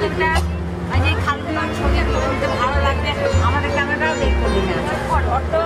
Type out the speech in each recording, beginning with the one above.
একটা যে খালগুলোর ছবি তুলতে ভালো লাগবে, আমাদের ক্যামেরাটাও দেখতে দিই না। অটো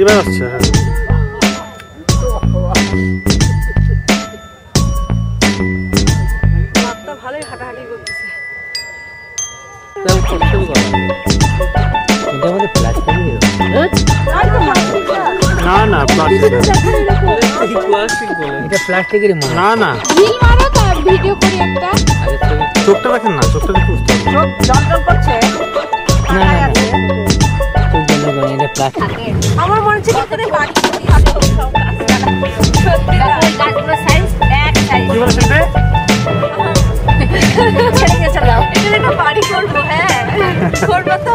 এবার আসছে। হ্যাঁ ভালোই হাঁটাহাঁটি করতেছে। না না প্লাস্টিকের না না ভিডিও করি একটা। চোখটা দেখেন না, চোখটা দেখে বুঝতে হবে। চোখ জলজল করছে। আমার মনে হচ্ছে এখানে বাড়ি সত্যি গাছগুলো সাইজ এক সাইজ কি বলে সেটা ছেড়ে গেছে লাও। এখানে একটা বাড়ি করবো। হ্যাঁ করবো তো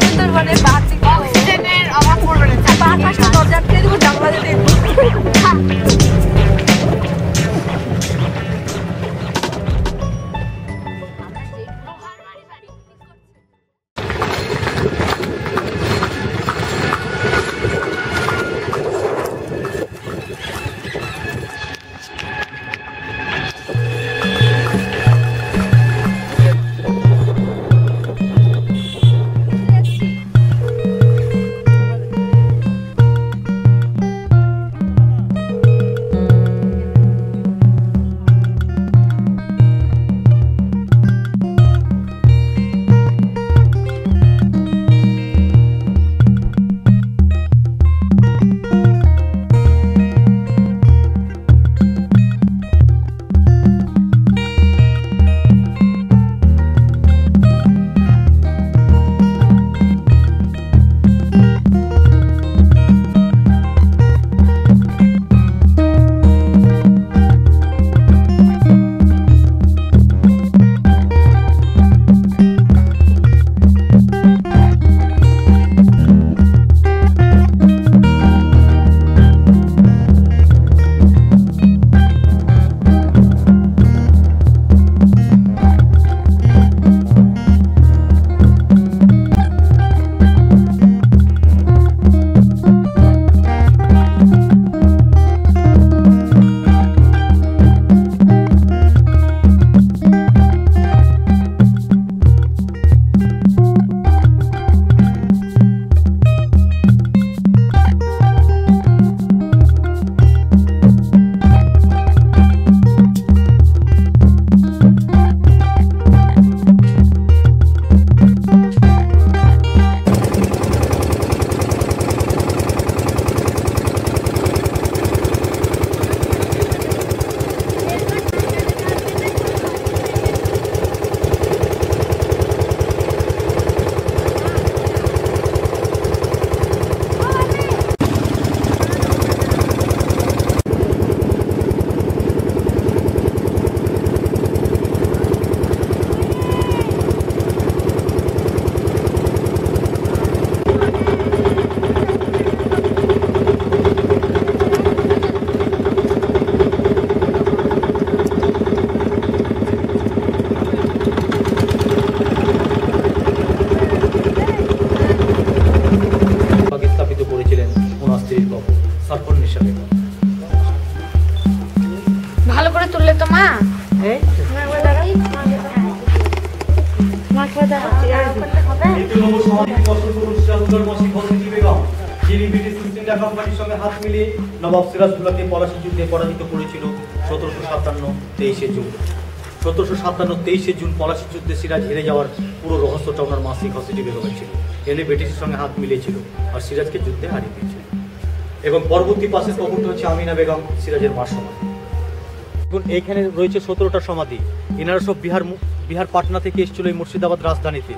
সুন্দর মানে বাড়ি অক্সিজেনের অভাব পড়বে না। 5-5টা দরজা দিয়ে দেবো, জানলা দিয়ে দেবো। ওনার স্ত্রীর কবর সারফুন্নিসা বেগম। ভালো করে তুললে তো মা। দ্বিতীয় সমাধিটি বসত করুন সিরাজুদ্দৌলার মসজিদ হজরতি বেগম, যিনি ব্রিটিশ ইস্ট ইন্ডিয়া কোম্পানির সঙ্গে হাত মিলিয়ে নবাব সিরাজউদ্দৌলাকে পলাশী যুদ্ধে পরাজিত করেছিল 1757 জুন। 1757 জুন পলাশী যুদ্ধে সিরাজ হেরে যাওয়ার পুরো রহস্যটা ওনার মাসি হজরতি বেগমের ছিল। এনে ব্রিটিশের সঙ্গে হাত মিলিয়েছিল আর সিরাজকে যুদ্ধে হারিয়ে দিয়েছিল। এবং পরবর্তী পাশের কবরটা হচ্ছে আমিনা বেগম, সিরাজের মার সমাধি। এবং এইখানে রয়েছে 17টা সমাধি। এনারা সব বিহার পাটনা থেকে এসেছিল এই মুর্শিদাবাদ রাজধানীতে।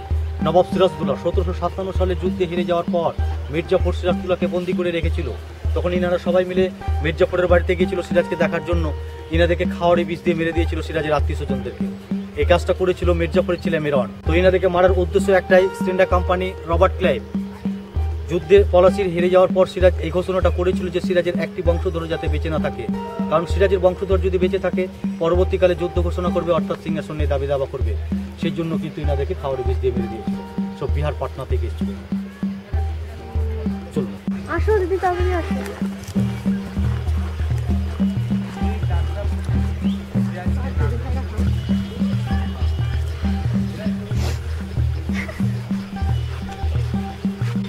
নবাব সিরাজউদ্দৌলা 1757 সালে যুদ্ধে হেরে যাওয়ার পর মির্জাফর সিরাজউদ্দৌলাকে বন্দী করে রেখেছিল। তখন ইনারা সবাই মিলে মির্জাফরের বাড়িতে গিয়েছিল সিরাজকে দেখার জন্য। ইনাদেরকে খাওয়ারে বিষ দিয়ে মেরে দিয়েছিল সিরাজের আত্মীয় স্বজনদেরকে। এই কাজটা করেছিল মির্জাফরের ছেলে মিরন। তো ইনাদেরকে মারার উদ্দেশ্য একটাই, east India company Robert Clive যুদ্ধে পলাশীর হেরে যাওয়ার পর সিরাজ এই ঘোষণাটা করেছিল যে সিরাজের একটি বংশধর যাতে বেঁচে না থাকে, কারণ সিরাজের বংশধর যদি বেঁচে থাকে পরবর্তীকালে যুদ্ধ ঘোষণা করবে, অর্থাৎ সিংহাসন নিয়ে দাবি দাবা করবে। সেই জন্য কিন্তু ইনাদেরকে খাওয়ারে বিষ দিয়ে মেরে দিয়েছিল। সব বিহার পাটনা থেকে এসেছিল। চলুন আসো দিদি, তাড়াতাড়ি আসো।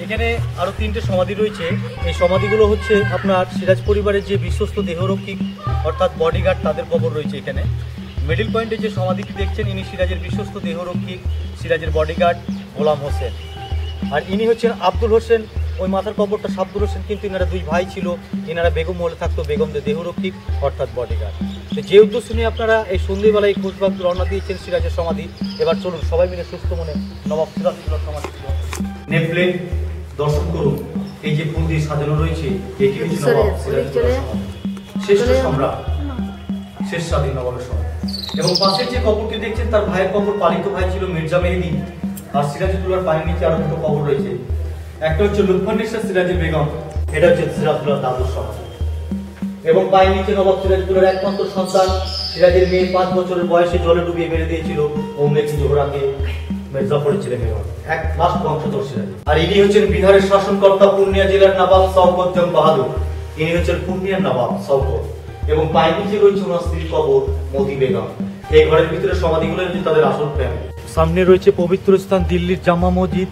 এখানে আরো 3টে সমাধি রয়েছে। এই সমাধিগুলো হচ্ছে আপনার সিরাজ পরিবারের যে বিশ্বস্ত দেহরক্ষী অর্থাৎ বডিগার্ড, তাদের কবর রয়েছে এখানে। মিডিল পয়েন্টে যে সমাধিটি দেখছেন ইনি সিরাজের বিশ্বস্ত দেহরক্ষী, সিরাজের বডিগার্ড গোলাম হোসেন। আর ইনি হচ্ছেন আব্দুল হোসেন। ওই মাথার কবরটা আব্দুল হোসেন, কিন্তু ইনারা 2 ভাই ছিল। ইনারা বেগম মহলে থাকতো, বেগমদের দেহরক্ষী অর্থাৎ বডিগার্ড। তো যে উদ্দেশ্য নিয়ে আপনারা এই সন্ধ্যেবেলায় খোঁজবাগ রওনা দিয়েছেন সিরাজের সমাধি, এবার চলুন সবাই মিলে সুস্থ মনে নবাব সিরাজউদ্দৌলার সমাধি নেপ্লেন দর্শন করুন। এই যে ফুল দিয়ে সাজানো রয়েছে, এটি হচ্ছে নবাব সিরাজউদ্দৌলার সমাধি, শ্রেষ্ঠ সম্রাট, শেষ স্বাধীন নবাবের সমাধি। এবং পাশের যে কবরটি দেখছেন তার ভাইয়ের কবর, পালিত ভাই ছিল মির্জা মেহেদী। আর সিরাজউদ্দৌলার পায়ের নিচে আরো 2টো কবর রয়েছে। একটা হচ্ছে লুৎফুন্নিসা সিরাজের বেগম, এটা হচ্ছে সিরাজউদ্দৌলার দাদুর সমাধি। এবং পায়ের নিচে নবাব সিরাজউদ্দৌলার একমাত্র সন্তান সিরাজের মেয়ে 5 বছরের বয়সে জলে ডুবিয়ে মেরে দিয়েছিল ওমরে কি জোহরাকে, মির্জাফরের ছেলে মেয়ে, এক লাস্ট বংশধর সিরাজ। আর ইনি হচ্ছেন বিহারের শাসনকর্তা পূর্ণিয়া জেলার নবাব শওকত জং বাহাদুর। ইনি হচ্ছেন পূর্ণিয়ার নবাব শওকত। এবং পায়ের নিচে রয়েছে ওনার স্ত্রীর কবর মতি বেগম। এই ঘরের ভিতরে সমাধিগুলো হচ্ছে তাদের আসল ফ্যামিলি। সামনে রয়েছে পবিত্র স্থান দিল্লির জামা মসজিদ,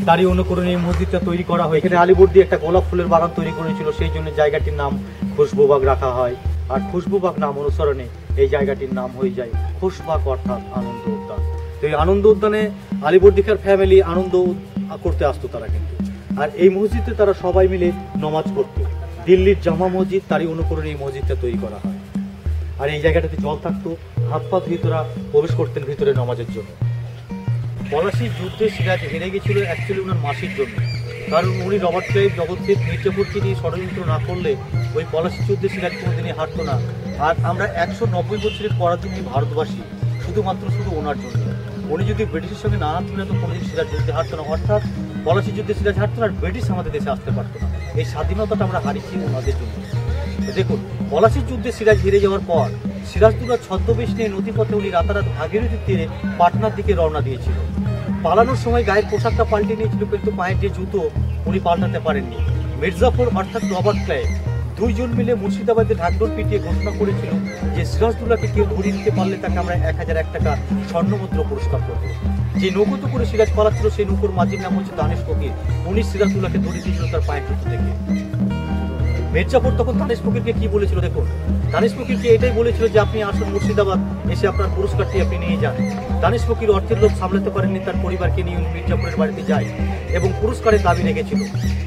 তারই অনুকরণে এই মসজিদটা তৈরি করা হয়। এখানে আলিবর্দি একটা গোলাপ ফুলের বাগান তৈরি করেছিল, সেই জন্য জায়গাটির নাম খুশবুবাগ রাখা হয়। আর খুশবুবাগ নাম অনুসরণে এই জায়গাটির নাম হয়ে যায় খুশবাগ, অর্থাৎ আনন্দ উদ্যান। তো এই আনন্দ উদ্যানে আলিবর্দিকার ফ্যামিলি আনন্দ করতে আসতো তারা কিন্তু। আর এই মসজিদে তারা সবাই মিলে নমাজ পড়তো। দিল্লির জামা মসজিদ, তারই অনুকরণে এই মসজিদটা তৈরি করা হয়। আর এই জায়গাটাতে জল থাকতো, হাত পা ধুয়ে তারা প্রবেশ করতেন ভিতরে নামাজের জন্য। পলাশীর যুদ্ধে সিরাজ হেরে গেছিল অ্যাকচুয়ালি ওনার মাসির জন্য, কারণ উনি রবার্ট ক্লাইভ, জগৎদেব, মির্জাফরকে নিয়ে ষড়যন্ত্র না করলে ওই পলাশীর যুদ্ধে সিরাজ কোনোদিনই হারতো না। আর আমরা 190 বছরের পরাধীন এই ভারতবাসী শুধু ওনার জন্য। উনি যদি ব্রিটিশের সঙ্গে না হারতো না তো কোনোদিন সিরাজ যুদ্ধে হারতো না, অর্থাৎ পলাশীর যুদ্ধে সিরাজ হারতো না, আর ব্রিটিশ আমাদের দেশে আসতে পারতো না। এই স্বাধীনতাটা আমরা হারিয়েছি ওনাদের জন্য। দেখুন, পলাশীর যুদ্ধে সিরাজ হেরে যাওয়ার পর সিরাজদৌল্লার ছদ্মবেশ নিয়ে নদীপথে উনি রাতারাত ভাগীরথীর তীরে পাটনার দিকে রওনা দিয়েছিল। পালানোর সময় গায়ের পোশাকটা পাল্টে নিয়েছিল, কিন্তু পায়ের যে জুতো উনি পাল্টাতে পারেননি। মির্জাফর অর্থাৎ রবার্ট ক্লাইভ 2 জন মিলে মুর্শিদাবাদে ঢাকঢোল পিটিয়ে ঘোষণা করেছিল যে সিরাজদৌল্লাকে কেউ ধরে নিতে পারলে তাকে আমরা 1001 টাকা স্বর্ণমুদ্রা পুরস্কার করব। যে নৌকোতে করে সিরাজ পালাচ্ছিল সেই নৌকোর মাঝির নাম হচ্ছে দানেশ ফকির। উনি সিরাজদৌল্লাকে ধরে দিয়েছিল তার পায়ের জুতো থেকে। মির্জাফর তখন দানেশ ফকিরকে কি বলেছিল দেখুন, দানেশ ফকিরকে এটাই বলেছিল যে আপনি আসুন মুর্শিদাবাদ, এসে আপনার পুরস্কারটি আপনি নিয়ে যান। দানেশ ফকির অর্থের লোভ সামলাতে পারেননি, তার পরিবারকে নিয়ে মির্জাফরের বাড়িতে যায় এবং পুরস্কারের দাবি রেখেছিল।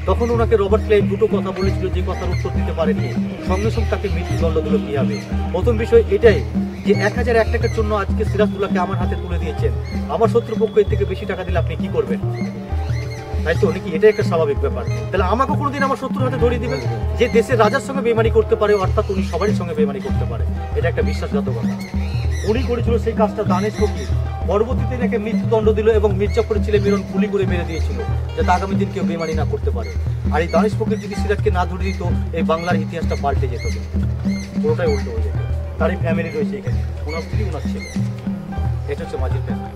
তখন ওনাকে রবার্ট ক্লাইভ 2টো কথা বলেছিল, যে কথার উত্তর দিতে পারেননি। সঙ্গে সঙ্গে তাকে মৃত্যুদণ্ড দিল। কি হবে? প্রথম বিষয় এটাই যে 1001 টাকার জন্য আজকে সিরাজদৌল্লাকে আমার হাতে তুলে দিয়েছেন, আমার শত্রুপক্ষ এর থেকে বেশি টাকা দিলে আপনি কি করবেন? তাই তো নাকি? এটা একটা স্বাভাবিক ব্যাপার। তাহলে আমাকে কোনোদিন আমার শত্রুর হাতে ধরিয়ে দিবেন? যে দেশের রাজার সঙ্গে বেইমানি করতে পারে, অর্থাৎ উনি সবারই সঙ্গে বেইমানি করতে পারে, এটা একটা বিশ্বাসঘাতকতা। উনি করেছিল সেই কাজটা দানেশ ফকির। পরবর্তীতে এনাকে মৃত্যুদণ্ড দিল এবং মির্জাফরের ছেলে মিরন গুলি করে মেরে দিয়েছিল, যাতে আগামী দিন কেউ বেইমানি না করতে পারে। আর এই দানেশ ফকির যদি সিরাজকে না ধরে দিত, এই বাংলার ইতিহাসটা পাল্টে যেত, পুরোটাই উল্টো হয়ে যেত। তারই ফ্যামিলি রয়েছে এখানে, ওনার স্ত্রী, ওনার ছেলে। এটা হচ্ছে মাঝির ফ্যামিলি।